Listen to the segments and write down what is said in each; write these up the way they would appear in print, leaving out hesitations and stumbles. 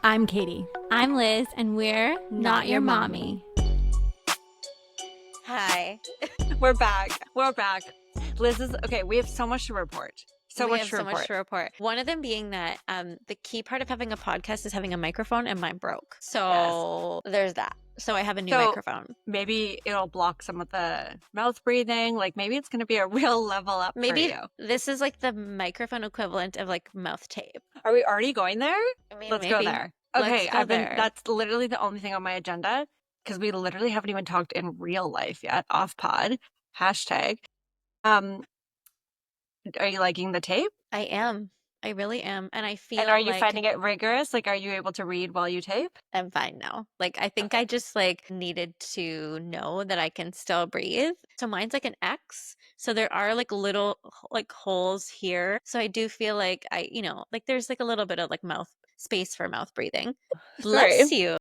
I'm Katie. I'm Liz, and we're Not Your Mommy. Hi. We're back. We're back. Liz is okay. We have so much to report. We have so much to report. One of them being that the key part of having a podcast is having a microphone, and mine broke. So there's that. So I have a new microphone. Maybe it'll block some of the mouth breathing. Like maybe it's going to be a real level up Maybe for you. this is like the microphone equivalent of like mouth tape. Are we already going there? I mean, Let's go there. Okay, that's literally the only thing on my agenda because we literally haven't even talked in real life yet. Off pod. Hashtag. Are you liking the tape? I am. I really am. And I feel And are you like finding it rigorous? Like, are you able to read while you tape? I'm fine now. Like, I think I just like needed to know that I can still breathe. So mine's like an X. So there are like little like holes here. So I do feel like like there's like a little bit of like mouth space for mouth breathing. Bless you.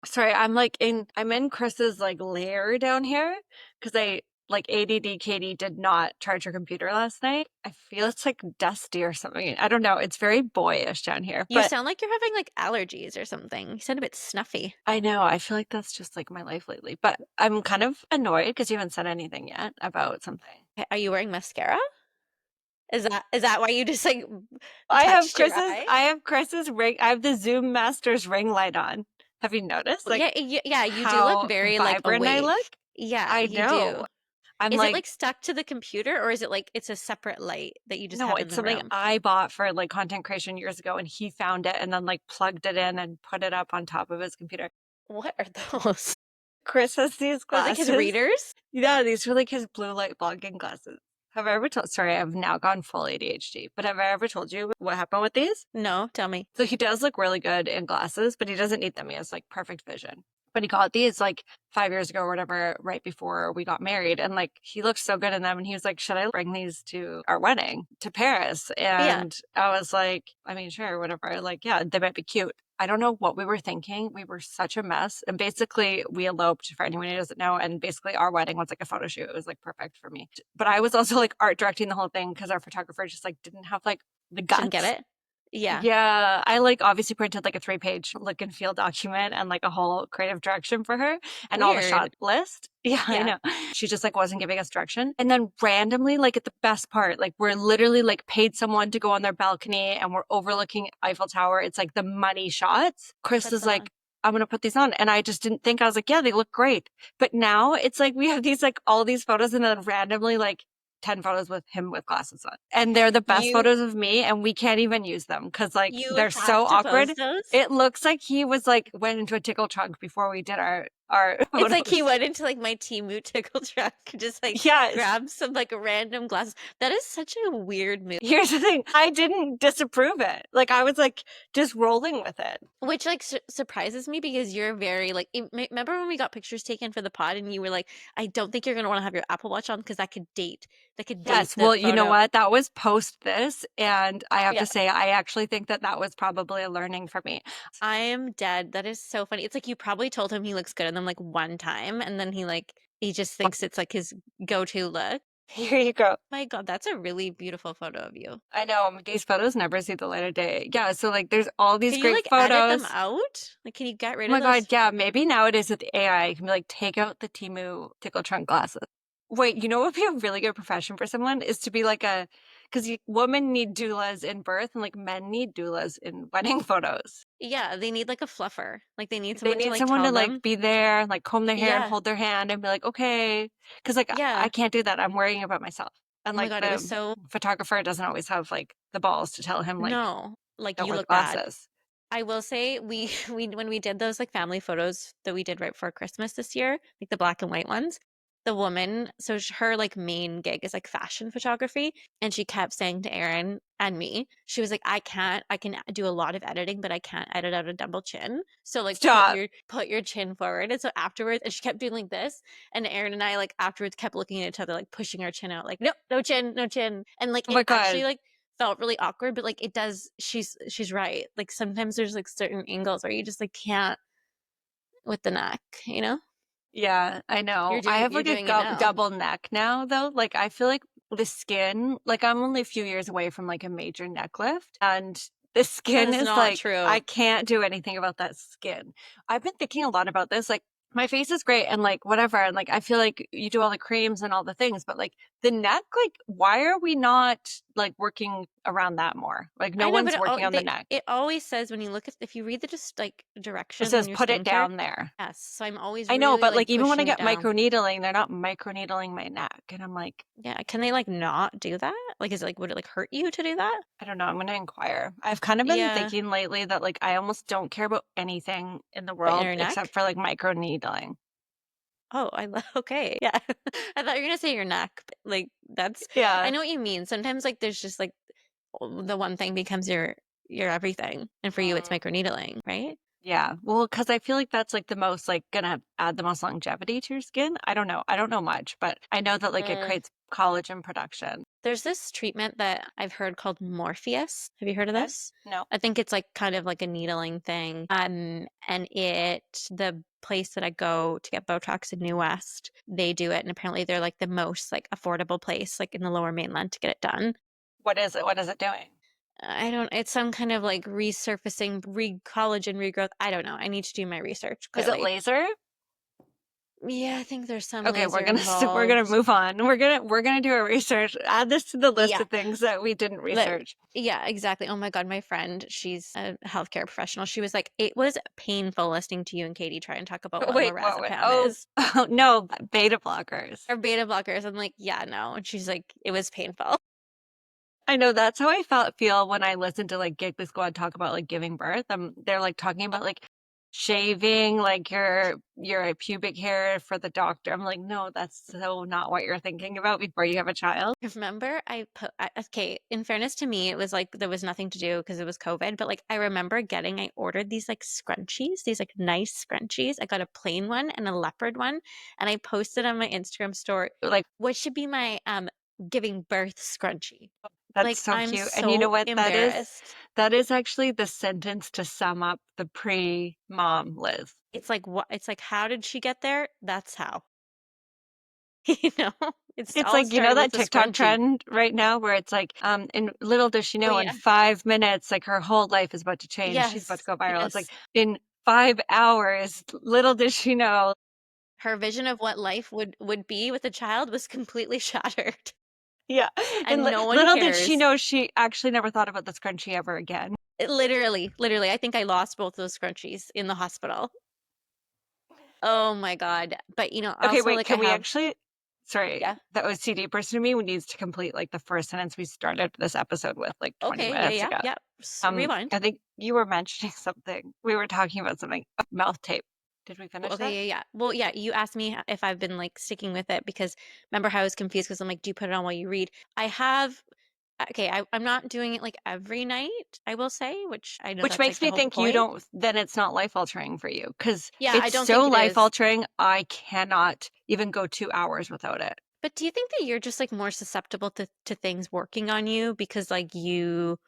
Sorry, I'm in Chris's like lair down here because ADD Katie did not charge her computer last night. I feel it's like dusty or something. I don't know. It's very boyish down here. You sound like you're having like allergies or something. You sound a bit snuffy. I know. I feel like that's just like my life lately. But I'm kind of annoyed because you haven't said anything yet about something. Are you wearing mascara? Is that why you just like I have Chris's ring. I have the Zoom Masters ring light on. Have you noticed? Like, yeah, you do look very vibrant like awake. I look. Yeah, I you know. do. I'm Is it like stuck to the computer, or is it like it's a separate light that you just have in the it's something room? I bought for like content creation years ago, and he found it and then like plugged it in and put it up on top of his computer. What are those? Chris has these glasses. Those like his readers? Yeah, these are like his blue light blocking glasses. Have I ever told? Sorry, I've now gone full ADHD. But have I ever told you what happened with these? No, tell me. So he does look really good in glasses, but he doesn't need them. He has like perfect vision. But he got these like 5 years ago or whatever, right before we got married. And like he looked so good in them. And he was like, should I bring these to our wedding to Paris? And I was like, I mean, sure, whatever. Like, yeah, they might be cute. I don't know what we were thinking. We were such a mess. And basically we eloped, for anyone who doesn't know. And basically our wedding was like a photo shoot. It was like perfect for me. But I was also like art directing the whole thing because our photographer just like didn't have like the guts. Didn't get it? Yeah. Yeah. I like obviously printed like a 3-page look and feel document and like a whole creative direction for her and all the shot list. Yeah, I know. She just like wasn't giving us direction. And then randomly, like at the best part, like we're literally like paid someone to go on their balcony and we're overlooking Eiffel Tower. It's like the money shots. Chris is like, I'm going to put these on. And I just didn't think, I was like, yeah, they look great. But now it's like we have these like all these photos and then randomly like 10 photos with him with glasses on. And they're the best photos of me and we can't even use them because like they're so awkward. It looks like he was like went into a tickle trunk before we did our photos. It's like he went into like my Temu tickle trunk, just like grabbed some like random glasses. That is such a weird move. Here's the thing. I didn't disapprove it. Like I was like just rolling with it. Which like surprises me because you're very like, remember when we got pictures taken for the pod and you were like, I don't think you're going to want to have your Apple Watch on because that could date. Yes. Well, you know what? That was post this. And I have to say, I actually think that was probably a learning for me. I am dead. That is so funny. It's like you probably told him he looks good in them like one time. And then he just thinks it's like his go-to look. Here you go. My God, that's a really beautiful photo of you. I know. These photos never see the light of day. Yeah. So like there's all these great photos. Edit them out? Like, can you get rid of those? Oh my God. Yeah. Maybe nowadays with AI, you can be like, take out the Temu tickle trunk glasses. Wait, you know what would be a really good profession for someone is to be like because women need doulas in birth and like men need doulas in wedding photos. Yeah, they need like a fluffer. Like they need someone to like be there, like comb their hair and hold their hand and be like, okay, because like I can't do that. I'm worrying about myself. And like the photographer doesn't always have like the balls to tell him like no, like you look glasses. Bad. I will say we when we did those like family photos that we did right before Christmas this year, like the black and white ones. The woman, so her like main gig is like fashion photography, and she kept saying to Aaron and me, she was like, I can do a lot of editing, but I can't edit out a double chin. So like put your chin forward. And so afterwards, and she kept doing like this, and Aaron and I like afterwards kept looking at each other, like pushing our chin out, like no chin, and like it actually like felt really awkward, but like it does. She's right. Like sometimes there's like certain angles where you just like can't with the neck, you know. Yeah, I know. I have like a double neck now though. Like I feel like the skin, like I'm only a few years away from like a major neck lift and The That skin is is not like, I true. can't do anything about that skin. I've been thinking a lot about this. Like, my face is great and like whatever. And like, I feel like you do all the creams and all the things, but like the neck, like, why are we not like working around that more? Like, no I know, but one's working on the neck. it always says when you look at if you read the just like It directions says on your put it skincare, down there. yes. So I'm always I know, really but like like even when I pushing it get down. microneedling, they're not microneedling my neck. And I'm like, Yeah, can they like not do that? Like, is it like would it like hurt you to do that? I don't know. I'm gonna inquire. I've kind of been Yeah, thinking lately that like I almost don't care about anything in the but in world your except neck? for like microneedling. Oh, I love. Okay, yeah. I thought you were gonna say your neck. But, like that's, I Yeah. know what you mean. Sometimes like there's just like the one thing becomes your everything, and for you it's Mm. microneedling, right? Yeah. Well, because I feel like that's like the most like gonna add the most longevity to your skin. I don't know. I don't know much, but I know that like it Mm. creates collagen production. There's this treatment that I've heard called Morpheus. Have you heard of Okay. this? No. I think it's like kind of like a needling thing. And the place that I go to get Botox in New West, they do it, and apparently they're like the most like affordable place, like in the Lower Mainland, to get it done. What is it? What is it doing? I don't. It's some kind of like resurfacing, collagen regrowth. I don't know. I need to do my research. Is it Clearly, laser? yeah. I think there's some Okay, laser we're gonna involved. move on. We're gonna do a research. Add this to the list Yeah. of things that we didn't That research. yeah, exactly. Oh my God, my friend, she's a healthcare professional. She was like, it was painful listening to you and Katie try and talk about what Wait, what? lorazepam Oh, is oh no, beta blockers. or beta blockers. I'm like, yeah, no. And she's like, it was painful. I know that's how I feel when I listen to like Giggly Squad talk about like giving birth. They're like talking about like shaving like your pubic hair for the doctor. I'm like, no, that's so not what you're thinking about before you have a child. Remember, okay, in fairness to me, it was like there was nothing to do because it was COVID, but like I remember I ordered these like scrunchies, these like nice scrunchies. I got a plain one and a leopard one, and I posted on my Instagram story, Like, what should be my giving birth scrunchie? that's Like so I'm cute. And you know so what that is? embarrassed. That is actually the sentence to sum up the pre-mom Liz. It's like what it's like how did she get there? That's how. You know? It's It's all like, you know started with that a TikTok scrunchie. trend right now where it's like, and little does she Oh know in yeah. 5 minutes, like her whole life is about to change. She's about to Yes. go viral. It's like Yes. in 5 hours, little does she know. Her vision of what life would be with a child was completely shattered. Yeah. And And no one little did she cares. know she actually never thought about the scrunchie ever again. Literally, I think I lost both those scrunchies in the hospital. Oh my God. But Okay, also wait, like I can we have, actually, sorry, yeah. the OCD person in me needs to complete like the first sentence we started this episode with like 20 Okay, yeah, minutes yeah, ago. yeah. Rewind. I think you were mentioning something. We were talking about something. Mouth tape. Did we finish that? Okay, yeah, yeah. Well, yeah, you asked me if I've been like sticking with it because remember how I was confused because I'm like, do you put it on while you read? I have, okay, I'm not doing it like every night, I will say, which I know Which that's makes like the me whole think you point. don't, then it's not life altering for you because Yeah, I it's don't think so it life is. altering. I cannot even go 2 hours without it. But do you think that you're just like more susceptible to things working on you because like you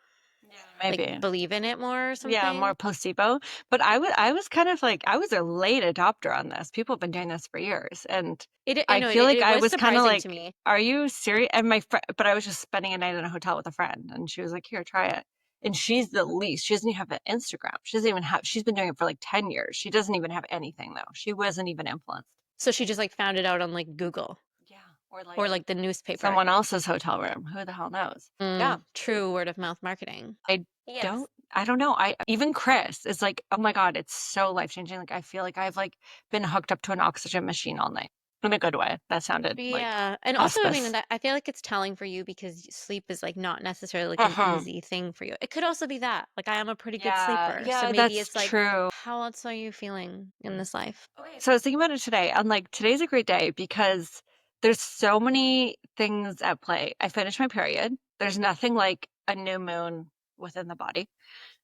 Yeah, like maybe. believe in it more or Yeah, more something? placebo. But I was kind of like, I was a late adopter on this. People have been doing this for years. And I I know feel like it I was was kind of surprising to like, me. are you serious? And my friend, but I was just spending a night in a hotel with a friend and she was like, here, try it. And she's the least. She doesn't even have an Instagram. She doesn't even have, she's been doing it for like 10 years. She doesn't even have anything though. She wasn't even influenced. So she just like found it out on like Google Yeah. Or or like like the newspaper. someone else's hotel room. Who the hell knows? Yeah. True word of mouth marketing. I Yes. I don't know. I even Chris is like, "Oh my God, it's so life-changing." Like I feel like I've like been hooked up to an oxygen machine all night. In a good way. That sounded like Yeah. And also, I mean, hospice. that I feel like it's telling for you because sleep is like not necessarily like an Uh-huh. easy thing for you. It could also be that. Like I am a pretty good Yeah, sleeper. So yeah, maybe that's it's like, true. how else are you feeling in this life? Okay, so I was thinking about it today. I'm like, today's a great day because there's so many things at play. I finished my period. There's nothing like a new moon within the body.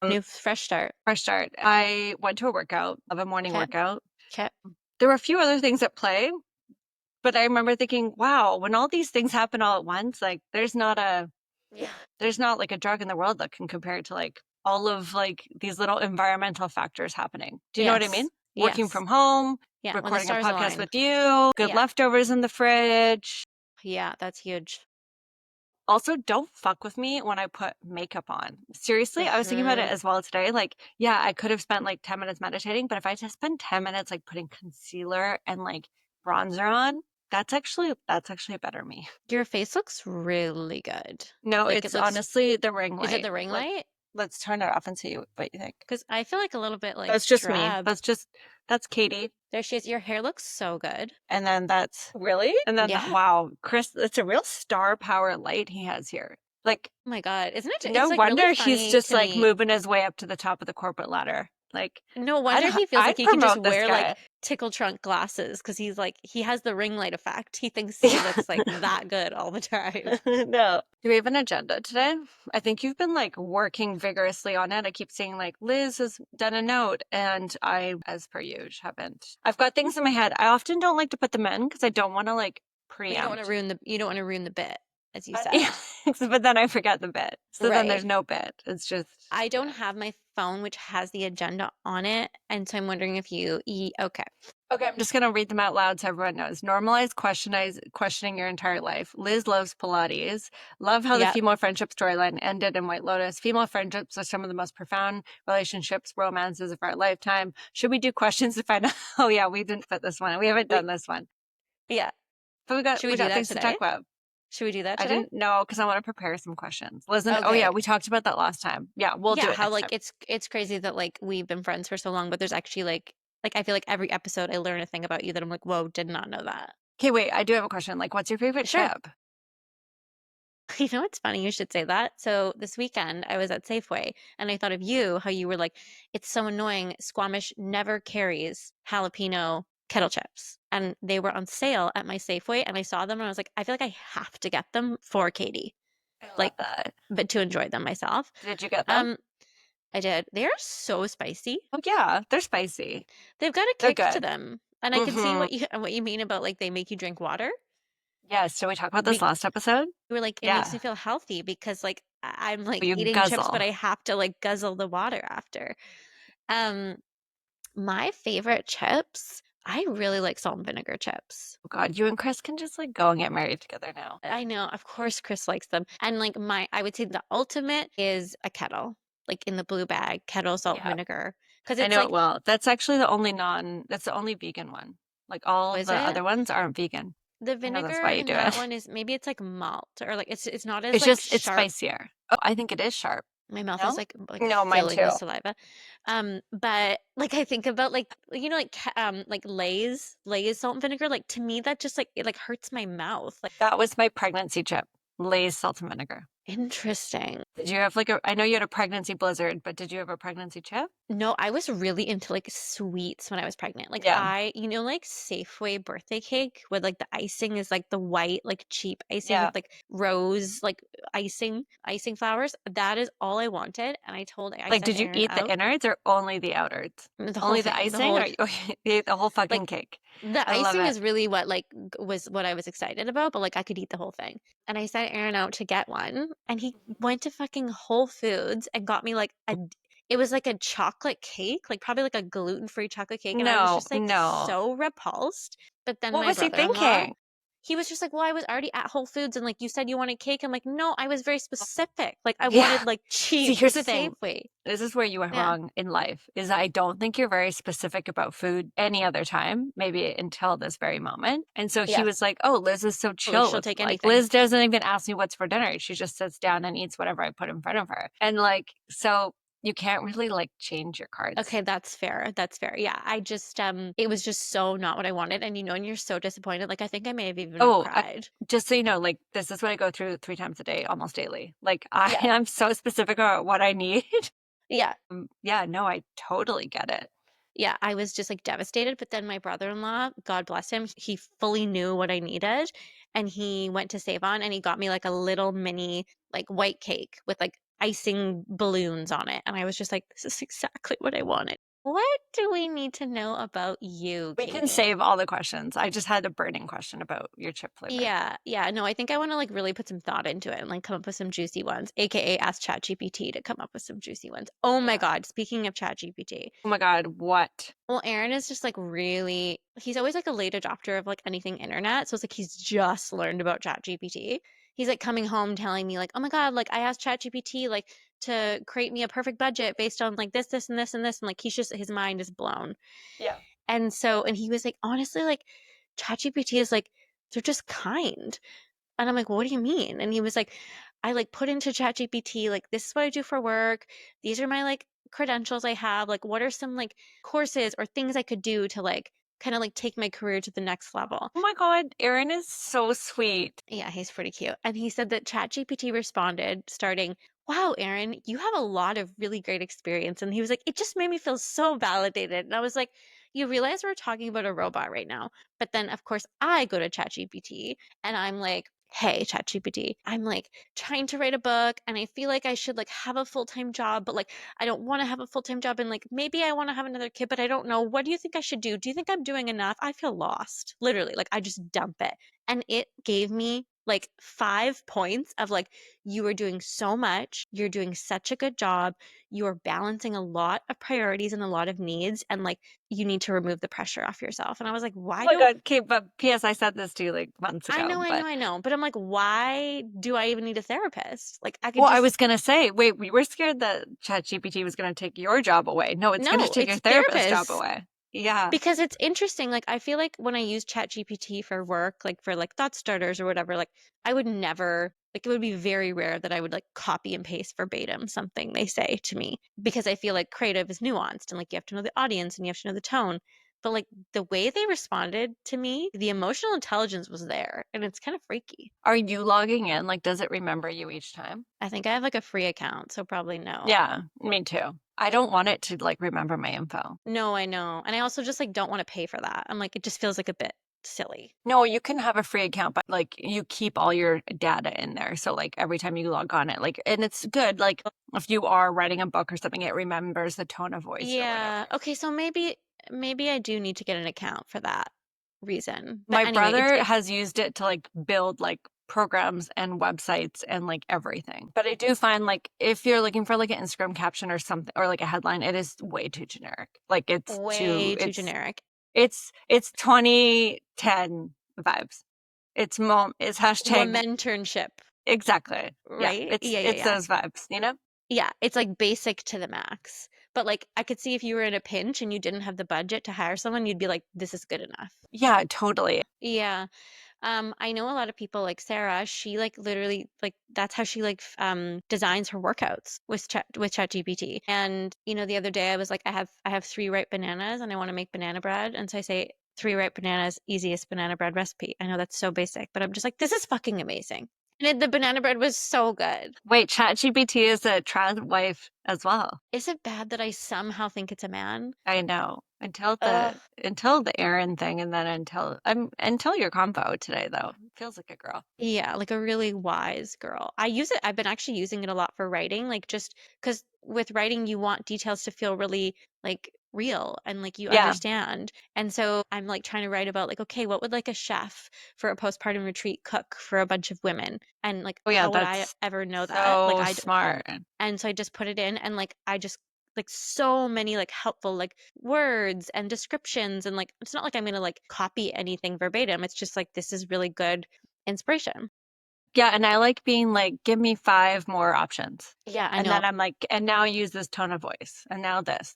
Um, New fresh start. Fresh start. I went to a workout, of a morning Okay. workout. Okay. There were a few other things at play. But I remember thinking, wow, when all these things happen all at once, like Yeah. there's not like a drug in the world that can compare to like all of like these little environmental factors happening. Do you know what I mean? Yes. Working Yes. from home, Yeah. When the recording a stars podcast align. with you, good Yeah. leftovers in the fridge. Yeah. That's huge. Also, don't fuck with me when I put makeup on. Seriously, I was thinking about it Mhm. as well today. Like, yeah, I could have spent like 10 minutes meditating, but if I just spend 10 minutes like putting concealer and like bronzer on, that's actually a better me. Your face looks really good. No, Like, it it's looks honestly the ring is it light. the ring Let light? let's turn it off and see what you think. Because I feel like a little bit, like, That's just me. drab. That's Katie. There she is. Your hair looks so good. And then that's really? And then Yeah. wow, Chris, it's a real star power light he has here. Like, Oh my God. Isn't it no it's, like, really wonder he's funny just to like me. moving his way up to the top of the corporate ladder. Like, No wonder he feels like I'd he can just promote this wear, like, guy. tickle trunk glasses because he's, like he has the ring light effect. He thinks he looks, like, that good all the time. No. Do we have an agenda today? I think you've been like working vigorously on it. I keep seeing like Liz has done a note and I, as per usual, haven't. I've got things in my head. I often don't like to put them in because I don't want to like But preempt. you don't wanna ruin the bit, as you Yeah, said. but then I forget the bit. So then Right. there's no bit. It's just, I don't yeah. have my phone, which has the agenda on it, and so I'm wondering if you okay. Okay, I'm just gonna read them out loud so everyone knows. Normalize questioning your entire life. Liz loves Pilates. Love how the Yep. female friendship storyline ended in White Lotus. Female friendships are some of the most profound relationships, romances of our lifetime. Should we do questions to find out? Oh yeah, we didn't put this one. We haven't We done this one. yeah. But we got Should we we do got that things to talk today? about. Should we do that I today? didn't know because I want to prepare some questions. Listen, oh yeah, Okay. we talked about that last time. Yeah, we'll do Yeah, it how, next like, time. it's crazy that, like, we've been friends for so long, but there's actually, like, I feel like every episode I learn a thing about you that I'm like, "Whoa, did not know that." Okay, wait, I do have a question. Like, what's your favorite Sure. chip? You know what's funny? You should say that. So this weekend I was at Safeway and I thought of you, how you were like, it's so annoying. Squamish never carries jalapeno kettle chips. And they were on sale at my Safeway and I saw them and I was like, I feel like I have to get them for Katie. I love Like, that. but to enjoy them myself. Did you get them? Um, I did. They are so spicy. Oh yeah, they're spicy. They've got a They're kick to good. them. And I can see Mm-hmm. what you mean about like they make you drink water. Yes. Did we talk about this last episode? You were like, "It makes Yeah. me feel healthy because, like, I'm, like, You eating chips, but guzzle. I have to, like, guzzle the water after." Um, my favorite chips, I really like salt and vinegar chips. Oh God, you and Chris can just like go and get married together now. I know, of course, Chris likes them, and, like, I would say the ultimate is a Kettle, like, in the blue bag, Kettle salt and Yeah, vinegar, because I it's know it like well. That's the only vegan one. Like all oh, of is the it? other ones aren't vegan. The I know that's vinegar why you in do that it. one is maybe it's, like, malt or, like, it's not as, It's like, just, it's sharp. spicier. Oh, I think it is sharp. My mouth is No? like No, mine filling too. with saliva. But like I think about like you know like Lay's salt and vinegar. Like to me that just like it like hurts my mouth. Like That was my pregnancy chip. Lay's salt and vinegar. interesting. Did you have like I know you had a pregnancy blizzard, but did you have a pregnancy chip? No, I was really into like sweets when I was pregnant. Like Yeah. you know, like Safeway birthday cake where like the icing is like the white, like cheap icing Yeah. with like rose, like icing flowers. That is all I wanted. And I Like, sent did you Aaron eat the out innards or only the outwards? the whole Only the thing, the icing whole or you ate the whole fucking like cake? the I love icing it. is really what like was what I was excited about, but like I could eat the whole thing. And I sent Aaron out to get one, and he went to fucking Whole Foods and got me like it was like a chocolate cake, like probably like a gluten-free chocolate cake, and I was No, just like no. so repulsed. But then What my was he brother-in-law, thinking? he was just like, "Well, I was already at Whole Foods and like you said you wanted cake." I'm like, "No, I was very specific. Like I Yeah. wanted like See, cheap here's the thing. Safeway." This is where you went Yeah. wrong in life, is I don't think you're very specific about food any other time, maybe until this very moment. And so he Yeah. was like, oh, Liz is so Like chill she'll with take like anything. Liz doesn't even ask me what's for dinner. She just sits down and eats whatever I put in front of her. And like, so you can't really like change your cards. Okay, that's fair. That's fair. Yeah, I just it was just so not what I wanted, and you know, and you're so disappointed. Like I think I may have even have Oh, cried. just so you know, like this is what I go through 3 times a day, almost daily. Like I Yeah. am so specific about what I need. Yeah. Yeah, no, I totally get it. Yeah, I was just like devastated, but then my brother-in-law, God bless him, he fully knew what I needed, and he went to Save On and he got me like a little mini like white cake with like icing balloons on it, and I was just like, this is exactly what I wanted. What do we need to know about you, We can Katie? save all the questions. I just had a burning question about your chip flavor. Yeah, yeah. No, I think I want to like really put some thought into it and like come up with some juicy ones, aka ask ChatGPT to come up with some juicy ones. Oh my Yeah. God, speaking of ChatGPT. Oh my God, what? Well, Aaron is just like he's always like a late adopter of like anything internet. So it's like he's just learned about ChatGPT. he's like coming home telling me like, "Oh my God, like I asked ChatGPT like to create me a perfect budget based on like this and this and this." And like he's just his mind is blown. Yeah. And so and he was like, "Honestly, like ChatGPT is like they're just kind." And I'm like, "What do you mean?" And he was like, "I like put into ChatGPT like this is what I do for work. These are my like credentials I have. Like what are some like courses or things I could do to like kind of like take my career to the next level?" Oh my God, Aaron is so sweet. Yeah, he's pretty cute. And he said that ChatGPT responded starting, "Wow, Aaron, you have a lot of really great experience." And he was like, "It just made me feel so validated." And I was like, "You realize we're talking about a robot right now." But then, of course, I go to ChatGPT and I'm like, "Hey, ChatGPT, I'm like trying to write a book and I feel like I should like have a full-time job, but like I don't want to have a full-time job and like maybe I want to have another kid, but I don't know. What do you think I should do? Do you think I'm doing enough? I feel lost." Literally, like I just dump it. And it gave me like 5 points of like, "You are doing so much. You're doing such a good job. You are balancing a lot of priorities and a lot of needs, and like, you need to remove the pressure off yourself." And I was like, Oh why my do God. Okay, but P.S. I said this to you like months I ago, know, I know, but I know. But I'm like, why do I even need a therapist? Like, I could well, I just was gonna say, wait, we were scared that ChatGPT was gonna take your job away. No, it's gonna no, take your it's therapist's job therapists. away. Yeah. Because it's interesting, like, I feel like when I use ChatGPT for work, like, for, like, thought starters or whatever, like, I would never like, it would be very rare that I would, like, copy and paste verbatim something they say to me because I feel like creative is nuanced and, like, you have to know the audience and you have to know the tone. But, like, the way they responded to me, the emotional intelligence was there, and it's kind of freaky. Are you logging in? Like, does it remember you each time? I think I have, like, a free account, so probably no. Yeah, me too. I don't want it to like remember my info. No, I know, and I also just, like, don't wanna pay for that. I'm like, it just feels, like, a bit silly. No, you can have a free account, but like you keep all your data in there. So like every time you log on it, like and it's good. Like if you are writing a book or something, it remembers the tone of voice or whatever. Yeah. Okay, so maybe I do need to get an account for that reason. But My anyway, brother it's has used it to like build like programs and websites and like everything. But I do find like if you're looking for like an Instagram caption or something or like a headline, it is way too generic. Like way too generic. it's 2010 vibes. It's hashtag Womenternship, exactly. Yeah, right? Yeah, yeah, it's yeah. those vibes, you know? Yeah, it's like basic to the max. But like I could see if you were in a pinch and you didn't have the budget to hire someone, you'd be like, this is good enough. Yeah, totally. Yeah. I know a lot of people like Sarah, she like literally like that's how she like designs her workouts with ChatGPT. And you know, the other day I was like, I have 3 ripe bananas and I want to make banana bread. And so I say 3 ripe bananas, easiest banana bread recipe. I know that's so basic, but I'm just like, this is fucking amazing. And the banana bread was so good. Wait, ChatGPT is a trad wife as well. Is it bad that I somehow think it's a man? I know. Ugh. Until the Aaron thing and then until your combo today though. Feels like a girl. Yeah, like a really wise girl. I use it. I've been actually using it a lot for writing, like just because with writing you want details to feel really like real and like you Yeah. understand. And so I'm like trying to write about like, okay, what would like a chef for a postpartum retreat cook for a bunch of women? And like, Oh yeah, how would I that's ever know that? Like so smart. and so I just put it in and like I just like so many like helpful like words and descriptions and like it's not like I'm gonna like copy anything verbatim. It's just like this is really good inspiration. Yeah, and I like being like, give me 5 more options. Yeah, I And know. then I'm like, and now use this tone of voice. And now this.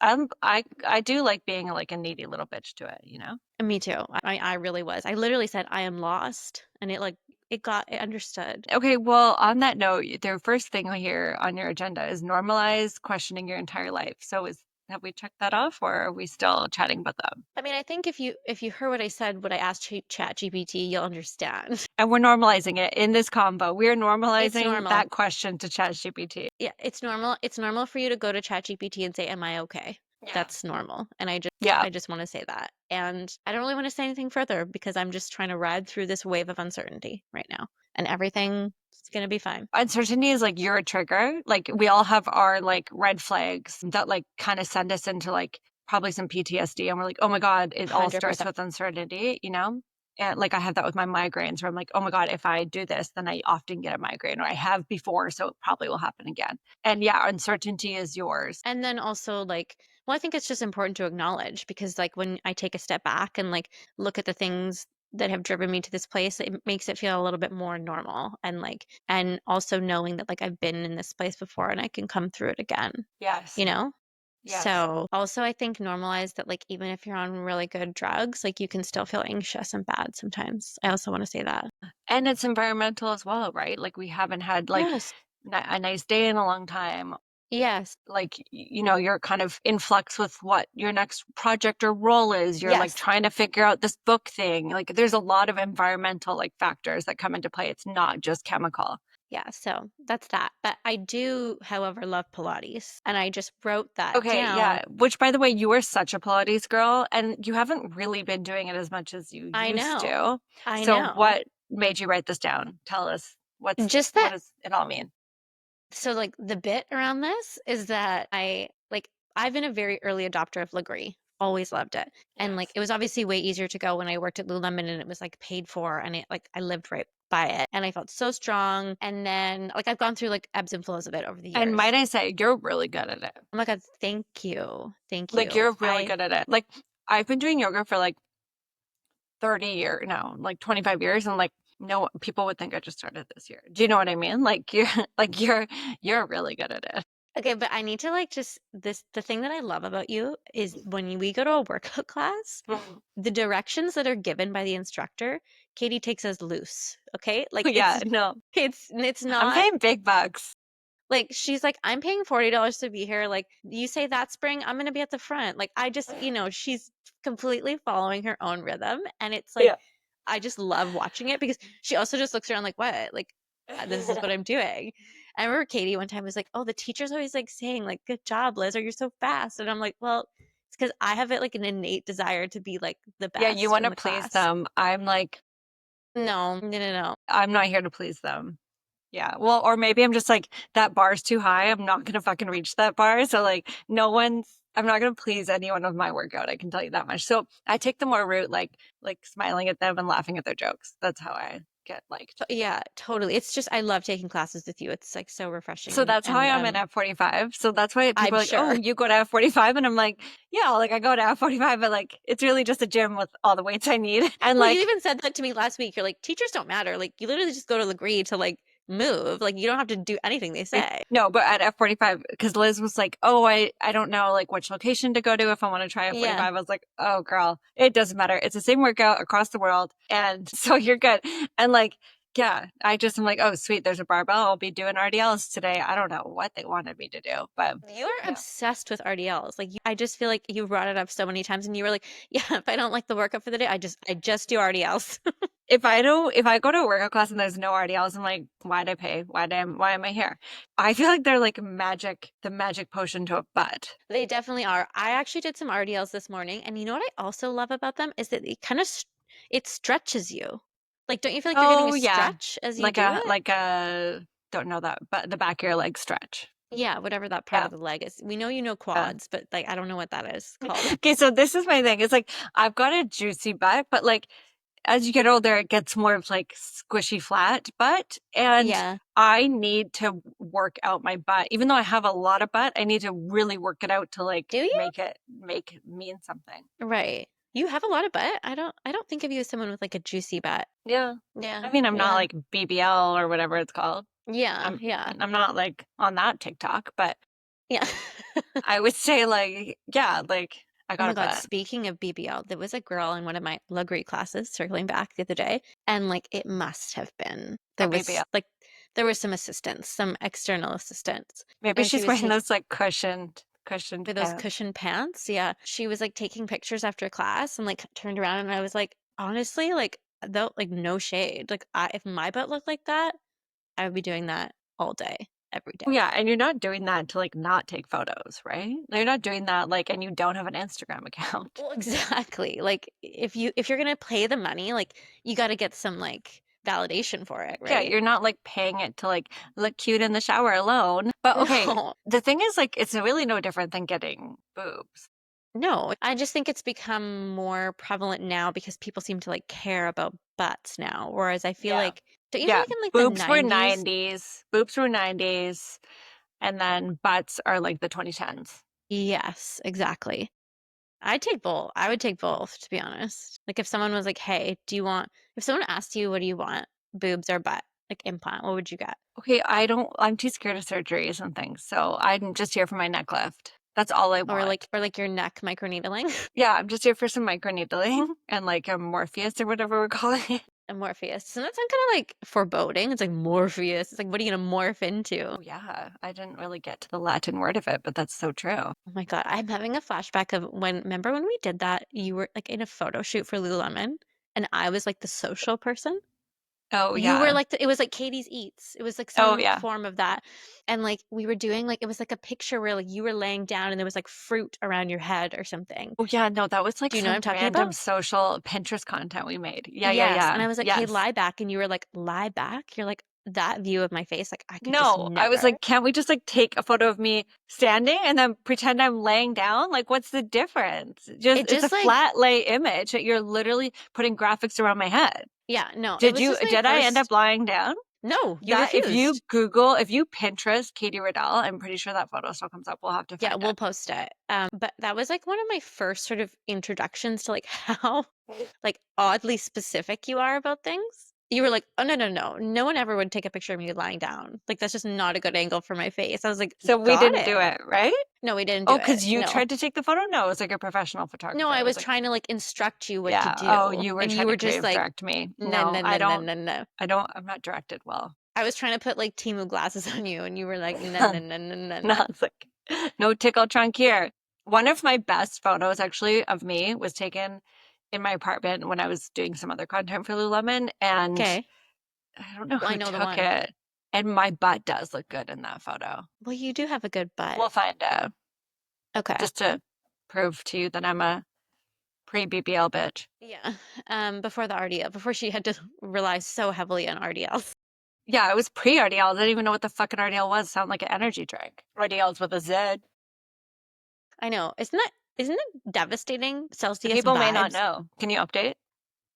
I do like being like a needy little bitch to it, you know? Me too. I really was. I literally said I am lost and it like it understood. Okay, well, on that note, the first thing here on your agenda is normalize questioning your entire life. So is have we checked that off or are we still chatting about that? I mean, I think if you heard what I said, what I asked ChatGPT, you'll understand. And we're normalizing it in this combo. We're It's normalizing normal. that question to ChatGPT. Yeah, it's normal. It's normal for you to go to ChatGPT and say, "Am I okay?" Yeah. That's normal. And Yeah. I just want to say that. And I don't really want to say anything further because I'm just trying to ride through this wave of uncertainty right now. And everything is going to be fine. Uncertainty is like your trigger. Like we all have our like red flags that like kind of send us into like probably some PTSD. And we're like, oh my God, it all starts 100%. with uncertainty, you know? And like I have that with my migraines where I'm like, oh my God, if I do this, then I often get a migraine or I have before. So it probably will happen again. And yeah, uncertainty is yours. And then also like, well, I think it's just important to acknowledge because like when I take a step back and like look at the things that have driven me to this place, it makes it feel a little bit more normal and like, and also knowing that like I've been in this place before and I can come through it again, Yes. you know? Yes. So also I think normalize that like even if you're on really good drugs, like you can still feel anxious and bad sometimes. I also want to say that. And it's environmental as well, right? Like we haven't had like Yes. a nice day in a long time. Yes. Like, you're kind of in flux with what your next project or role is. You're like Yes. trying to figure out this book thing. Like there's a lot of environmental like factors that come into play. It's not just chemical. Yeah, so that's that. But I do, however, love Pilates. And I just wrote that Okay, down. yeah. Which by the way, you are such a Pilates girl and you haven't really been doing it as much as you I used know. to. I So know. what made you write this down? Tell us Just what that. does it all mean? So, like, the bit around this is that I've been a very early adopter of Legree. Always loved it. And like, Yes. it was obviously way easier to go when I worked at Lululemon and it was like paid for and I lived right by it and I felt so strong. And then like, I've gone through like ebbs and flows of it over the And years. might I say, you're really good at it. Oh my God, thank you. Thank Like you. you're really good at it. Like I've been doing yoga for like 30 years, no, like 25 years. And like, no, people would think I just started this year. Do you know what I mean? Like you're, like you're really good at it. Okay, but I need to like just the thing that I love about you is when we go to a workout class, the directions that are given by the instructor, Katie takes as loose. Okay? Like Yeah, no, it's I'm not paying big bucks. like she's like, I'm paying $40 to be here. Like you say that spring, I'm gonna be at the front. Like I just, she's completely following her own rhythm. And it's like Yeah. I just love watching it because she also just looks around like, what? Like this is what I'm doing. I remember Katie one time was like, "Oh, the teacher's always like saying like, good job, Liz, or you're so fast." And I'm like, "Well, it's because I have it like an innate desire to be like the Yeah, you best want in to the please class." them. I'm like, No, no, no, no. I'm not here to please them. Yeah. Well, or maybe I'm just like, that bar's too high. I'm not gonna fucking reach that bar. So like I'm not gonna please anyone with my workout, I can tell you that much. So I take the more route, like smiling at them and laughing at their jokes. That's how I get liked. Yeah, totally. It's just I love taking classes with you. It's like so refreshing So that's how I and am at F45. So that's why people I'm are like, oh, sure. you go to F45. And I'm like, yeah, like I go to F45, but like it's really just a gym with all the weights I need. And Well, you like even said that to me last week. You're like, teachers don't matter. Like you literally just go to Legree to like move. Like you don't have to do anything they say. no, but at F45, because Liz was like, oh, I don't know like which location to go to if I want to try Yeah. F45. I was like, oh, girl, it doesn't matter. It's the same workout across the world. And so you're good. And like, yeah, I just am like, oh, sweet, there's a barbell. I'll be doing RDLs today. I don't know what they wanted me to do, but You are yeah. obsessed with RDLs. Like I just feel like you brought it up so many times and you were like, yeah, if I don't like the workout for the day, I just do RDLs. If I go to a workout class and there's no RDLs, I'm like, why'd I pay? Why am I here? I feel like they're like magic, the magic potion to a butt. They definitely are. I actually did some RDLs this morning, and you know what I also love about them is that it kind of it stretches you. Like, don't you feel like you're getting Oh a yeah. stretch as you do it? Like a don't know that, but the back of your leg stretch. Yeah, whatever that part Yeah. of the leg is. We know you know Yeah. quads, but like I don't know what that is called. Okay, so this is my thing. It's like I've got a juicy butt, but like as you get older, it gets more of like squishy flat butt. And Yeah. I need to work out my butt. Even though I have a lot of butt, I need to really work it out to like Do you? make it mean something. Right. You have a lot of butt. I don't think of you as someone with like a juicy butt. Yeah. I Yeah. mean, I'm not Yeah. like BBL or whatever it's called. Yeah. Yeah. I'm not like on that TikTok, but Yeah. I would say like, yeah, like I Oh got my a God, butt. speaking of BBL, there was a girl in one of my Legree classes circling back the other day, and like it must have been A BBL. there was some assistants, some external assistants, Maybe and she she's was wearing taking those like cushioned those pants. cushion pants. Yeah, she was like taking pictures after class and like turned around and I was like, honestly, like though like no shade. Like if my butt looked like that, I would be doing that all day, every day. Well, yeah, and you're not doing that to like not take photos, right? You're not doing that like and you don't have an Instagram account. Well, exactly. Like if you're gonna pay the money, like you got to get some like validation for it, Yeah, right? you're not like paying it to like look cute in the shower alone. But okay, No, the thing is like it's really no different than getting boobs. no. I just think it's become more prevalent now because people seem to like care about butts now. Whereas I feel Yeah. like, don't you feel Yeah, like in like the boobs were 90s? 90s. Boobs were 90s, and then butts are like the 2010s. Yes, exactly. I'd take both. I would take both, to be honest. Like if someone was like, "Hey, if someone asked you, what do you want? Boobs or butt? Like implant, what would you get?" Okay, I'm too scared of surgeries and things, so I'm just here for my neck lift. That's all I want. Or like your neck microneedling. Yeah, I'm just here for some microneedling and like a Morpheus or whatever we're calling it. And Morpheus. Doesn't that sound kind of like foreboding? It's like Morpheus. It's like, what are you gonna morph into? Oh yeah, I didn't really get to the Latin word of it, but that's so true. Oh my God, I'm having a flashback of remember when we did that? You were like in a photo shoot for Lululemon, and I was like the social person. Oh You were yeah. like it was like Katie's Eats. It was like Oh some yeah. form of that. And like we were doing like it was like a picture where like you were laying down and there was like fruit around your head or something. Oh yeah, no, that was like Do you know what I'm some talking random about? social Pinterest content we made. Yeah, yeah, Yes. yeah. And I was like, "Hey, Yes. lie back." And you were like, "Lie back?" You're like, that view of my face, like I could just No, I was never. like, can't we just like take a photo of me standing and then pretend I'm laying down? Like, what's the difference? Just It it's a just like flat lay image that you're literally putting graphics around my head. yeah, no, it was just my Did I end up first. lying down? No, you That refused. if you Pinterest Katie Riddell, I'm pretty sure that photo still comes up. We'll have to Yeah, find we'll it. post it. But that was like one of my first sort of introductions to like how like oddly specific you are about things. You were like, "Oh no, no, no. No one ever would take a picture of me lying down. Like that's just not a good angle for my face." I was like, So we "Got didn't do it." it, right? No, we didn't do Oh, it. because you No. tried to take the photo? No, it was like a professional No, photographer. I It was was like, trying to like instruct you what to yeah. Oh, do. you were And trying you to were just creative like, direct me. "No, No, no, no, no, no, no." I'm not directed well. I was trying to put like Timu glasses on you and you were like, "No, no, no, no, no, No, no." it's like no tickle trunk here. One of my best photos actually of me was taken in my apartment when I was doing some other content for Lululemon, and Okay. I don't know Well, I who know the took one. it. And my butt does look good in that photo. Well, you do have a good butt. We'll find out Okay. just to prove to you that I'm a pre-BBL bitch. Yeah. Before the RDL, before she had to rely so heavily on RDLs. Yeah, it was pre-RDL. I didn't even know what the fucking RDL was. Sound like an energy drink. RDL's with a Z. I know. Isn't it devastating? The Celsius people may not vibes. know. Can you update?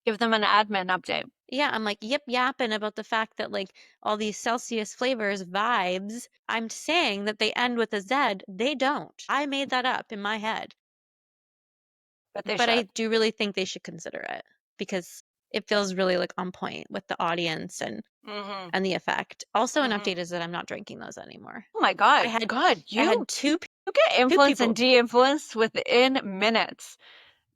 Give them an admin update. Yeah, I'm like yip yapping about the fact that like all these Celsius flavors vibes. I'm saying that they end with a Z. They don't. I made that up in my head. But they But I should. do really think they should consider it because it feels really like on point with the audience Mm-hmm. and the effect. Also, an Mm-hmm. update is that I'm not drinking those anymore. Oh my I God. had God, I had you get two influenced and people. de-influenced within minutes.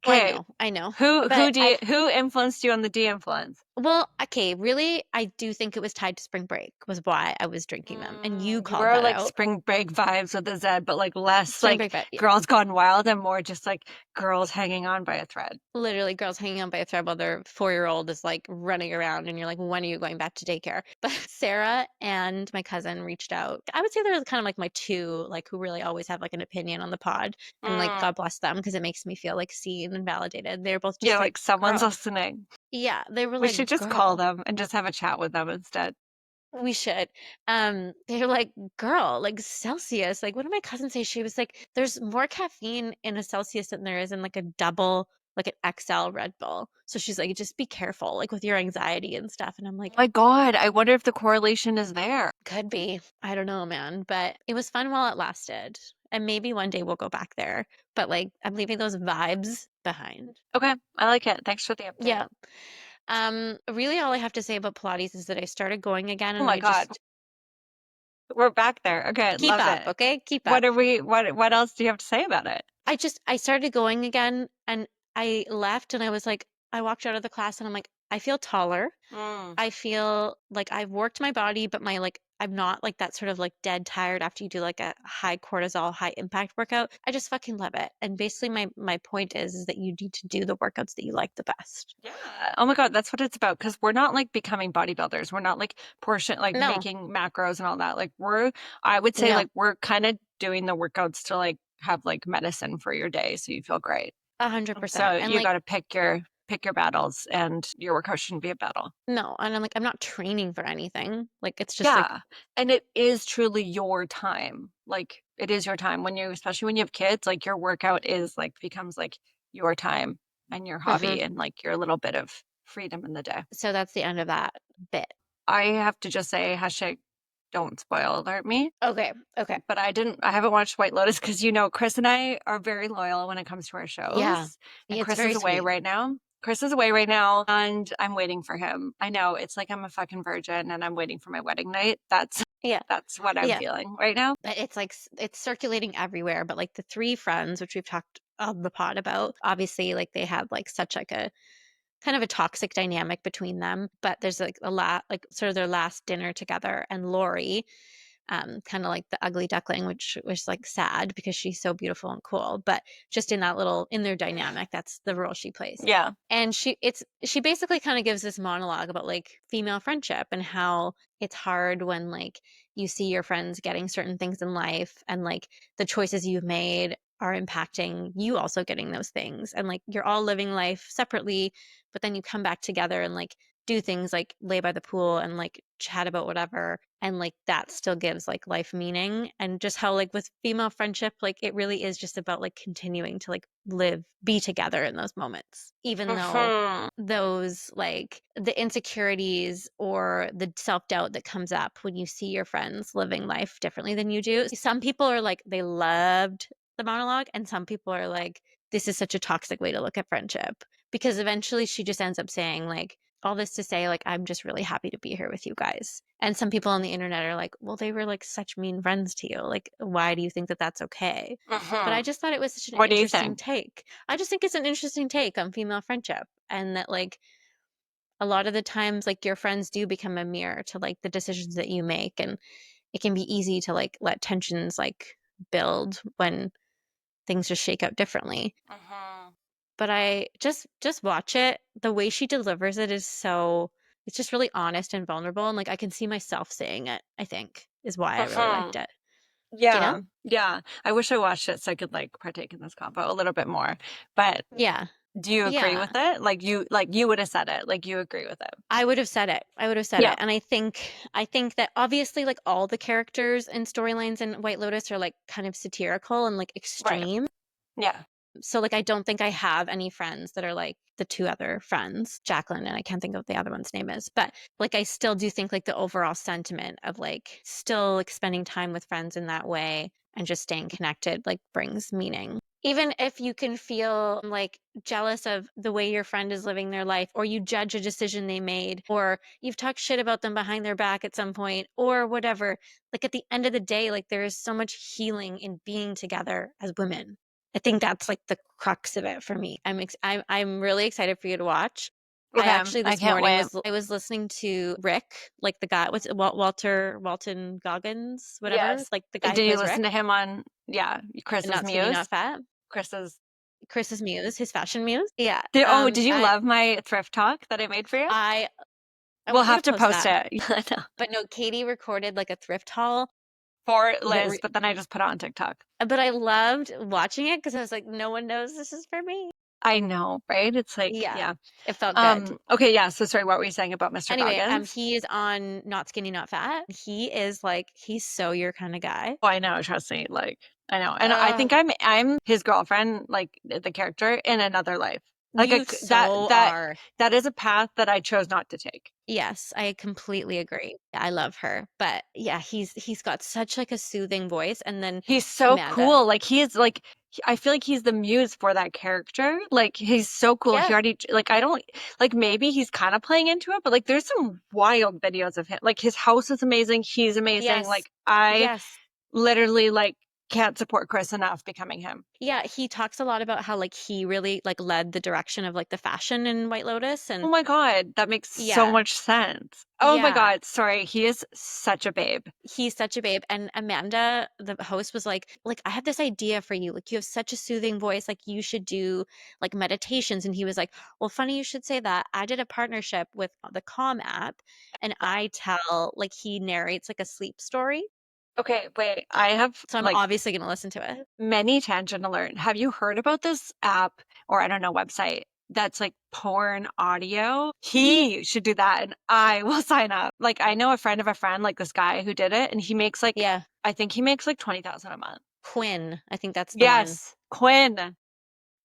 Well, Okay, I know, but who influenced you on the de-influence? well, okay, really, I do think it was tied to spring break was why I was drinking them, and you You called were that like out. spring break vibes with a Z, but like less Spring like break, but girls gone wild and more just like girls hanging on by a thread. literally girls hanging on by a thread while their 4-year-old is like running around, and you're like, when are you going back to daycare? But Sarah and my cousin reached out. I would say they're kind of like my two, like who really always have like an opinion on the pod, and like Mm. God bless them because it makes me feel like seen and validated. They're both Yeah, just like, like someone's girl, listening. yeah, they were We like, should just call girl. them and just have a chat with them instead. We should. They're like, girl, like Celsius. Like, what did my cousin say? She was like, there's more caffeine in a Celsius than there is in like a double, like an XL Red Bull. So she's like, just be careful, like with your anxiety and stuff. And I'm Oh like, my God, I wonder if the correlation is there. could be. I don't know, man. But it was fun while it lasted. And maybe one day we'll go back there. But like, I'm leaving those vibes behind. Okay, I like it. Thanks for the update. Yeah. Really all I have to say about Pilates is that I started going again Oh and my I God, just we're back there. Okay, keep love up, it. okay? Keep up. What else do you have to say about it? I started going again and I left and I was like, I walked out of the class and I'm like, I feel taller. Mm. I feel like I've worked my body, but my like, I'm not like that sort of like dead tired after you do like a high cortisol, high impact workout. I just fucking love it. And basically my point is that you need to do the workouts that you like the best. Yeah. Oh my God, that's what it's about. Because we're not like becoming bodybuilders. We're not like like No, making macros and all that. I would say no, like we're kind of doing the workouts to like have like medicine for your day so you feel great. a hundred And percent. so And you like, got to pick your battles, and your workout shouldn't be a battle. no, and I'm like, I'm not training for anything. Like it's just like, Yeah. And it is truly your time. Like it is your time when especially when you have kids, like your workout is like becomes like your time and your mhm. hobby and like your little bit of freedom in the day. So that's the end of that bit. I have to just say hashtag don't spoil alert me. Okay, okay. But I haven't watched White Lotus because, Chris and I are very loyal when it comes to our Yeah. shows. And It's Chris is very away sweet. right now. Chris is away right now, and I'm waiting for him. I know it's like I'm a fucking virgin and I'm waiting for my wedding night. That's Yeah. that's what I'm Yeah. feeling right now. But it's like it's circulating everywhere. But like the three friends, which we've talked on the pod about, obviously like they had like such like a kind of a toxic dynamic between them. But there's like a lot like sort of their last dinner together, and Lori, kind of like the ugly duckling, which was like sad because she's so beautiful and cool. But just in that little in their dynamic, that's the role she plays. Yeah. And she basically kind of gives this monologue about like female friendship and how it's hard when like you see your friends getting certain things in life and like the choices you've made are impacting you also getting those things, and like you're all living life separately, but then you come back together and like do things like lay by the pool and like chat about whatever, and like that still gives like life meaning. And just how like with female friendship, like it really is just about like continuing to like be together in those moments, even though Hmm. those like the insecurities or the self-doubt that comes up when you see your friends living life differently than you do. Some people are like they loved the monologue, and some people are like this is such a toxic way to look at friendship, because eventually she just ends up saying like all this to say like I'm just really happy to be here with you guys. And some people on the internet are like, well, they were like such mean friends to you, like why do you think that that's okay? But I Hmm. just thought it was such an What do you interesting think? take. I just think it's an interesting take on female friendship, and that like a lot of the times like your friends do become a mirror to like the decisions that you make, and it can be easy to like let tensions like build when things just shake out differently. Hmm. But I just watch it. The way she delivers it is so it's just really honest and vulnerable, and like I can see myself saying it, I think, is why I really Hmm. liked it. You know? Yeah. Yeah. I wish I watched it so I could like partake in this combo a little bit more. But Yeah. do you agree Yeah. with it? Like you would have said it. Like you agree with it. I would have said it. I would have said Yeah. it. And I think that obviously like all the characters and storylines in White Lotus are like kind of satirical and like Right. extreme. Yeah. So like I don't think I have any friends that are like the two other friends, Jacqueline, and I can't think of what the other one's name is. But like I still do think like the overall sentiment of like still like spending time with friends in that way and just staying connected like brings meaning. Even if you can feel like jealous of the way your friend is living their life, or you judge a decision they made, or you've talked shit about them behind their back at some point, or whatever, like at the end of the day, like there is so much healing in being together as women. I think that's like the crux of it for me. I'm really excited for you to watch. I Okay. actually I this can't morning wait. was listening to Rick, like the guy, what's it, Walton Goggins, whatever, Yes. like the guy who Did you plays listen to Rick him on, yeah, and Chris's Not Skinny Muse? Not Fat. Chris's. Chris's muse, his fashion muse. Yeah. Did you I love my thrift talk that I made for you? I I We'll want you to have to post post that. it. I know. But no, Katie recorded like a thrift haul For that Liz, but then I just put it on TikTok. but I loved watching it because I was like, no one knows this is for me. I know, right? It's like, Yeah. yeah. It felt good. Okay, yeah. So sorry, what were you saying about Mr. Anyway, Goggins? he is on Not Skinny Not Fat. He is like he's so your kind of guy. Oh, I know, trust me. Like, I know. And I think Oh, I'm his girlfriend, like the character in another life. Like you so are. that is a path that I chose not to take. Yes, I completely agree. I love her. But yeah, he's got such like a soothing voice. And then He's so Amanda. cool. Like he is like I feel like he's the muse for that character. Like he's so cool. He Yeah. already like I don't like maybe he's kind of playing into it, but like there's some wild videos of him. Like his house is amazing. He's amazing. Yes. Like I Yes. literally like can't support Chris enough becoming him. Yeah, he talks a lot about how like he really like led the direction of like the fashion in White Lotus. Oh And my God, that makes so yeah. much sense. Oh my Yeah. God, sorry. He is such a babe. He's such a babe. And Amanda, the host, was like, I have this idea for you. Like, you have such a soothing voice. Like, you should do like meditations. And he was like, well, funny you should say that. I did a partnership with the Calm app, and I tell like he narrates like a sleep story. Okay, wait. I have So I'm like obviously gonna listen to it. many tangent alert. Have you heard about this app or I don't know, website that's like porn audio? He should do that and I will sign up. Like I know a friend of a friend, like this guy who did it, and he makes like Yeah. I think he makes like 20,000 a month. Quinn. I think that's the one. Yes, Quinn.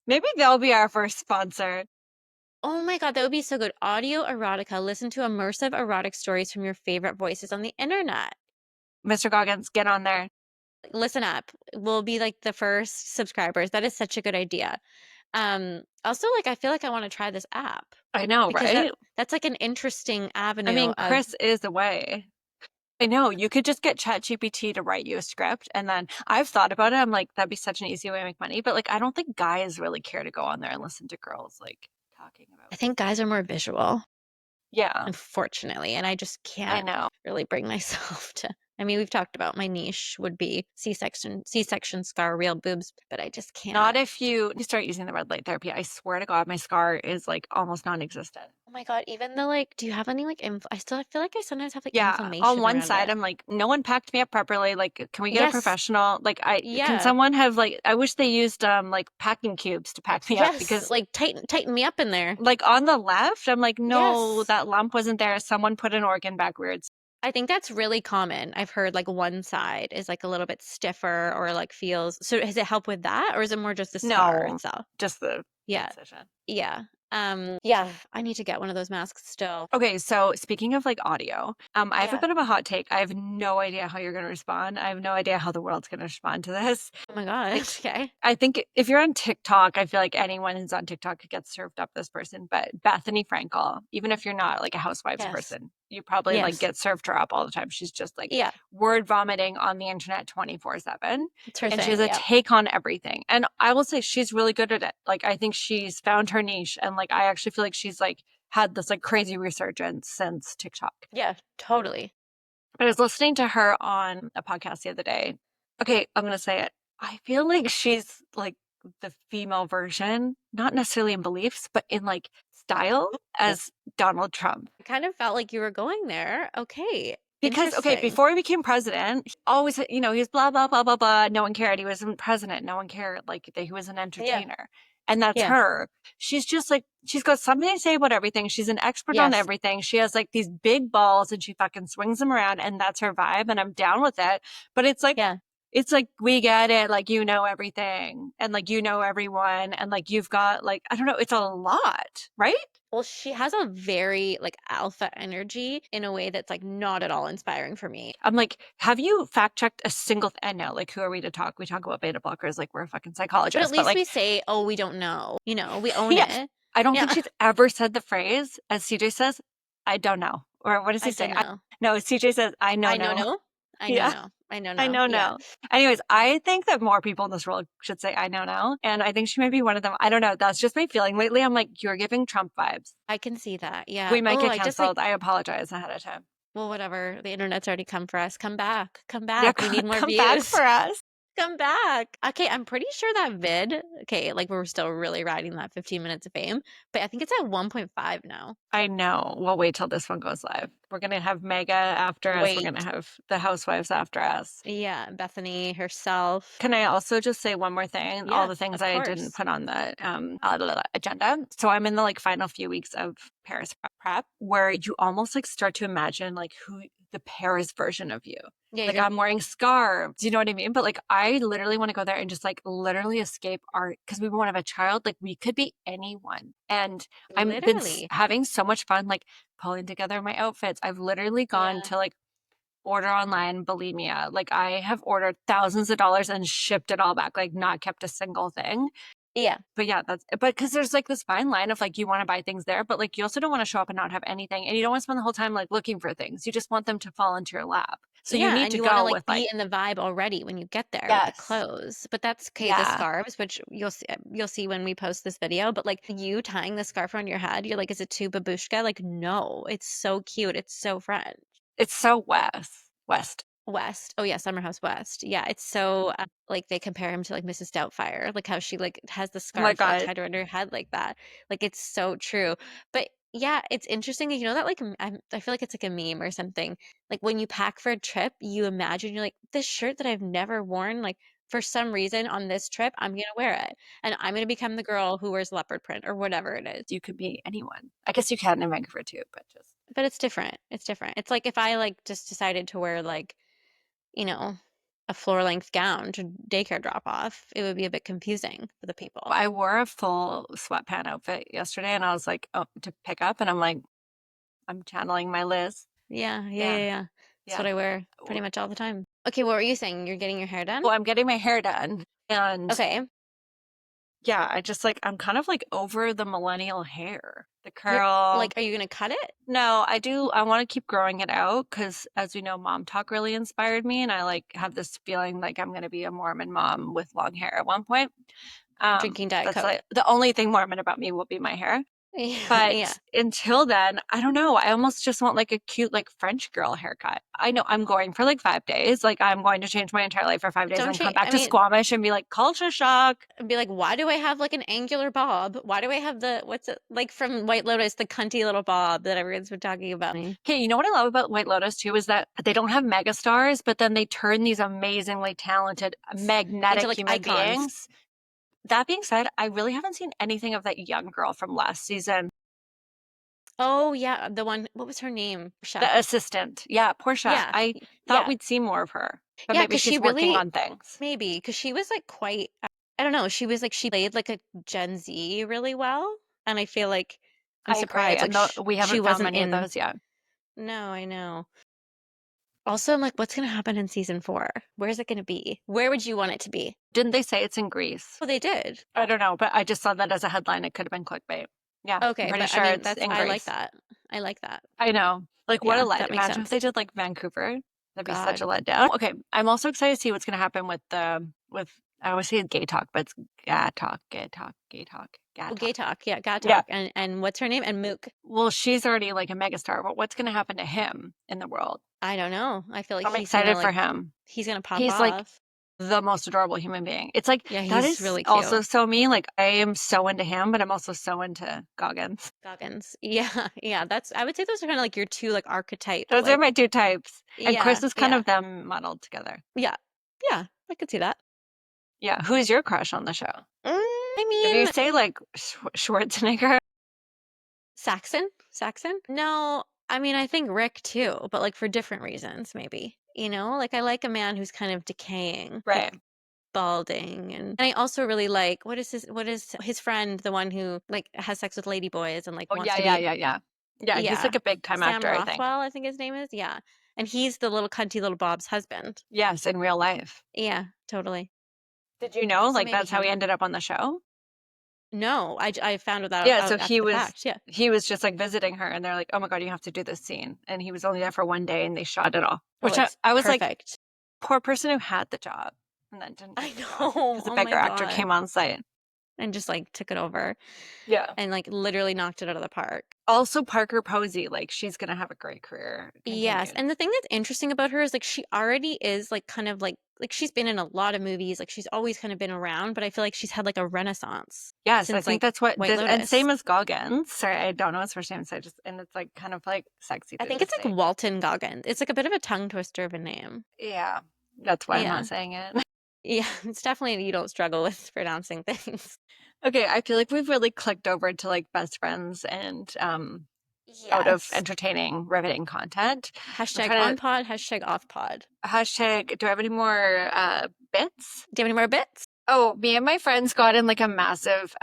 Maybe they'll be our first sponsor. Oh my God, that would be so good. Audio erotica. Listen to immersive erotic stories from your favorite voices on the internet. Mr. Goggins, get on there. Listen up. We'll be like the first subscribers. That is such a good idea. Also, like I feel like I want to try this app I know, because right? that's like an interesting I avenue mean, of Chris is the way. I know you could just get ChatGPT to write you a script. And then I've thought about it. I'm like, that'd be such an easy way to make money. But like, I don't think guys really care to go on there and listen to girls like talking I about. think guys are more visual, Yeah, unfortunately, and I just I can't know. really bring myself to. I mean, we've talked about my niche would be C-section scar, real boobs, but I just Not can't. if you start using the red light therapy. I swear to God, my scar is like almost non-existent. Oh my God, even the like, do you have any like I still feel like I sometimes have like Yeah, on inflammation one around side, it. I'm like, no one packed me up properly. Like, can we get a Yes. professional? Like, can Yeah. someone have like, I wish they used like packing cubes to pack me up Yes. because Like tighten me up in there. like on the left, I'm like, no, Yes. that lump wasn't there. Someone put an organ backwards. I think that's really common. I've heard like one side is like a little bit stiffer or like feels. So does it help with that or is it more just the scar No, itself? just the Yeah. incision. Yeah. Yeah, I need to get one of those masks still. Okay, so speaking of like audio, I have a Yeah. bit of a hot take. I have no idea how you're going to respond. I have no idea how the world's going to respond to this. Oh my Like, gosh. Okay. I think if you're on TikTok, I feel like anyone who's on TikTok could get served up this person. But Bethany Frankel, even if you're not like a housewives Yes. person, you probably like Yes. get served her up all the time. She's just like Yeah. word vomiting on the internet 24/7. It's her And she has thing. a Yeah. take on everything. And I will say she's really good at it. Like I think she's found her niche. And like I actually feel like she's like had this like crazy resurgence since TikTok. Yeah. Totally. I was listening to her on a podcast the other day. Okay, I'm gonna say it. I feel like she's like the female version, not necessarily in beliefs, but in like style as Donald Trump. I kind of felt like you were going there. Okay. Because okay, Interesting. before he became president, he always he was blah blah blah blah blah. No one cared. He wasn't president. No one cared. Like that he was an Yeah. entertainer. And that's Yeah. her. She's just like she's got something to say about everything. She's an expert on Yes. everything. She has like these big balls and she fucking swings them around and that's her vibe and I'm down with it. But Yeah. it's like we get it, like you know everything and like you know everyone and like you've got like I don't know, it's a lot, right? Well, she has a very like alpha energy in a way that's like not at all inspiring for me. I'm like, have you fact checked a single I know, like, who are we to talk? We talk about beta blockers like we're a fucking But at psychologist, but least like, we say, "Oh, we don't know." You know, we own yes, it. I don't think Yeah. she's ever said the phrase, as CJ says, I don't know. Or what does he I say? don't know. No, CJ says, I know, I know no. no. I know Yeah, no. I know I no. know, Yeah. no. Anyways, I think that more people in this world should say, I know, no. And I think she might be one of them. I don't know. That's just my feeling lately. I'm like, you're giving Trump vibes. I can see that. Yeah. We might Oh, get I just like canceled. I apologize ahead of time. well, whatever. The internet's already come for us. Come back. Come Yeah, back. We need more come back views. for us. Come back. Okay, I'm pretty sure that vid, okay, like we're still really riding that 15 minutes of fame, but I think it's at 1.5 now. I know. We'll wait till this one goes live. We're going to have Mega after us. We're going to Wait. have the Housewives after us. Yeah, Bethany herself. Can I also just say one more thing? All Yeah, the things of I didn't course. put on the agenda. So I'm in the like final few weeks of Paris prep where you almost like start to imagine like who the Paris version of you. Yeah, Like you're I'm wearing scarves. Do you know what I mean? But like I literally want to go there and just like literally escape art because we want to have a child. Like we could be anyone. And I'm been literally. having so much fun like pulling together my outfits. I've literally gone Yeah. to like order online bulimia. Like I have ordered thousands of dollars and shipped it all back, like not kept a single thing. Yeah. But yeah, but because there's like this fine line of like you want to buy things there, but like you also don't want to show up and not have anything. And you don't want to spend the whole time like looking for things. You just want them to fall into your lap. So you Yeah, need and to you want to go like with like, be in the vibe already when you get there with the yes. clothes. But that's okay, the Yeah. scarves, which you'll see when we post this video, but like you tying the scarf around your head, you're like, is it too babushka? Like, no, it's so cute. It's so French. It's so West. West. Oh yeah, Summer House West. Yeah, it's so like they compare him to like Mrs. Doubtfire, like how she like has the Oh my scarf like God. tied around her head like that. Like it's so true. But yeah, it's interesting. You know that like I feel like it's like a meme or something. Like when you pack for a trip, you imagine you're like this shirt that I've never worn. Like for some reason on this trip, I'm gonna wear it, and I'm gonna become the girl who wears leopard print or whatever it is. You could be anyone. I guess you can in Vancouver too, but just But it's different. It's different. It's like if I like just decided to wear like you know, a floor length gown to daycare drop off, it would be a bit confusing for the people. I wore a full sweatpant outfit yesterday and I was like, oh, to pick up. And I'm like, I'm channeling my Liz. Yeah, yeah, Yeah. yeah, yeah. That's Yeah. what I wear pretty much all the time. Okay, what were you saying? You're getting your hair done? Well, I'm getting my hair done. And Okay. yeah, I just like, I'm kind of like over the millennial hair, the You're curl. like, are you gonna cut it? No, I do. I want to keep growing it out because, as we know, Mom Talk really inspired me. And I like have this feeling like I'm going to be a Mormon mom with long hair at one point. Drinking Diet That's Coke. like the only thing Mormon about me will be my hair. Yeah, yeah. But until then, I don't know. I almost just want like a cute, like French girl haircut. I know I'm going for like 5 days. Like I'm going to change my entire life for 5 days Don't and come change. back I to mean, Squamish and be like, culture shock. be like, why do I have like an angular bob? Why do I have the what's it like from White Lotus, the cunty little bob that everyone's been talking about? Okay, you know what I love about White Lotus too is that they don't have mega stars, but then they turn these amazingly talented, Into magnetic like human icons. beings. That being said, I really haven't seen anything of that young girl from last season. Oh yeah, the one. What was her name? The Sha. assistant. Yeah, Portia. Yeah, I thought yeah, we'd see more of her, but yeah. maybe Because she she's working really on things. maybe because she was like quite. I don't know. She was like she played like a Gen Z really well, and I feel like I'm I agree. surprised. Like And we she haven't found wasn't many of in. those yet. No, I know. Also, I'm like, what's gonna happen in season 4? Where's it gonna be? Where would you want it to be? Didn't they say it's in Greece? Well, they did. I don't know, but I just saw that as a headline. It could have been clickbait. Yeah, I'm Okay, pretty but I sure mean, it's that's in I like Greece. that. I like that. I know. Like, what a Yeah, let. that makes Imagine if they sense. did like Vancouver. That'd be such a God. letdown. Okay, I'm also excited to see what's going to happen with. I always say gay talk, but it's gay talk, gay talk, gay talk, gay Well, gay talk. talk. Yeah, God Yeah. talk. And what's her name? And Mook. Well, she's already like a megastar, but what's going to happen to him in the world? I don't know. I feel like I'm excited for him. he's gonna pop He's like off. the most adorable human being. It's like Yeah, that he's is really also cute. so me. Like I am so into him, but I'm also so into Goggins. Goggins. Yeah, yeah. That's I would say those are kind of like your two like archetype. Those are Like, my two types. And Chris yeah, is kind yeah, of them muddled together. yeah, yeah. I could see that. Yeah. Who is your crush on the show? I If you mean, say like Schwarzenegger, Saxon? Saxon? No, I mean, I think Rick too, but like for different reasons, maybe. Like I like a man who's kind of decaying, right? like balding, and I also really like what is his friend, the one who like has sex with lady boys and like Oh wants yeah, to yeah, be, yeah, yeah. Yeah, he's yeah, like a big time Sam actor, I think. Rothwell, I think his name is. Yeah. And he's the little cunty little Bob's husband. Yes, in real life. Yeah, totally. Did you know So like maybe that's how he him. ended up on the show? No, I found that Yeah, so out after the fact. Yeah. he was just like visiting her and they're like, "Oh my God, you have to do this scene." And he was only there for 1 day and they shot it all. Oh, Which it's I was like, perfect. poor person who had the job and then didn't I take the job know. because a Oh my beggar actor God. came on site. And just like took it over Yeah. and like literally knocked it out of the park. Also Parker Posey, like she's gonna have a great career Yes. continued. And the thing that's interesting about her is like she already is like kind of like she's been in a lot of movies, like she's always kind of been around, but I feel like she's had like a renaissance Yes, I since think like that's what White this, and Lotus. same as Goggins. Sorry, I don't know his first name, so I just, and it's like kind of like sexy I to think it's just like say. Walton Goggins. It's like a bit of a tongue twister of a name. Yeah, that's why I'm not Yeah. saying it. Yeah. It's definitely you don't struggle with pronouncing things. Okay, I feel like we've really clicked over to like best friends and out of Yes. entertaining, riveting content. I'm Hashtag trying on to pod, hashtag off pod. hashtag. Do I have any more bits? Do you have any more bits? Oh, me and my friends got in like a massive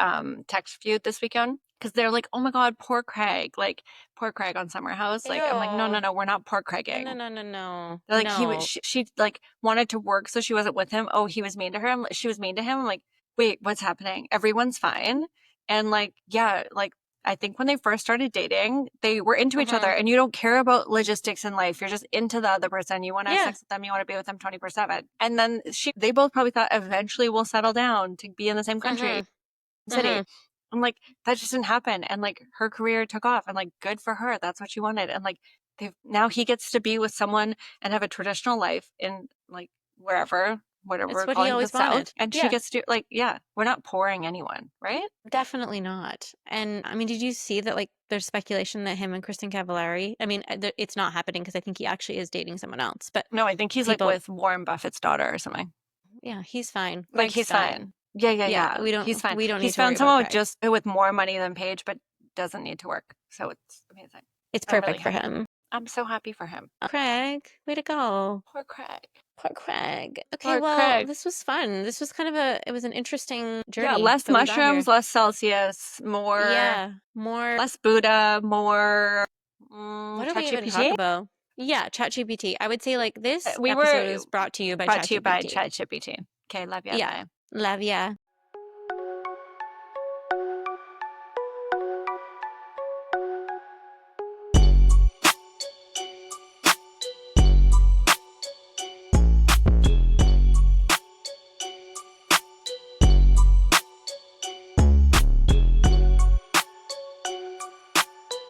text feud this weekend because they're like, "Oh my God, poor Craig!" Like poor Craig on Summer House. Like I'm like, no, no, Ew. no, we're not poor No, no, Craiging. no, no, no. They're like he was No. she like wanted to work so she wasn't with him. Oh, he was mean to her. She was mean to him. I'm like, wait, what's happening? Everyone's fine. And like, yeah, like I think when they first started dating, they were into each other Uh-huh. and you don't care about logistics in life. You're just into the other person. You want to have Yeah. sex with them. You want to be with them 24/7. And then they both probably thought eventually we'll settle down to be in the same country, Mm-hmm. city. Mm-hmm. I'm like, that just didn't happen. And like her career took off and like good for her. That's what she wanted. And like now he gets to be with someone and have a traditional life in like wherever, whatever It's we're what he calling the always South. wanted. And she Yeah. gets to like, yeah, we're not pouring anyone, right? Definitely not. And I mean, did you see that like there's speculation that him and Kristen Cavallari, I mean, it's not happening because I think he actually is dating someone else, but No, I think he's like people, with Warren Buffett's daughter or something. yeah, he's fine. Like Greg's he's fine. fine. Yeah, yeah, Yeah, yeah. He's fine. we don't need He's to worry found about someone with Greg. just with more money than Paige, but doesn't need to work. So it's amazing. It's I'm really perfect for happy for him. him. I'm so happy for him. Craig, way to go. Poor Craig. Poor Craig. Okay, Poor well, Craig. this was fun. This was kind of it was an interesting Yeah, journey less that we got mushrooms, here. less Celsius, more Yeah, more. less Buddha, more What do we even talk ChatGPT. about? Yeah, ChatGPT. I would say like this We episode were is brought to you by brought to you by ChatGPT. ChatGPT. Okay, love ya, Yeah. bye. Love ya.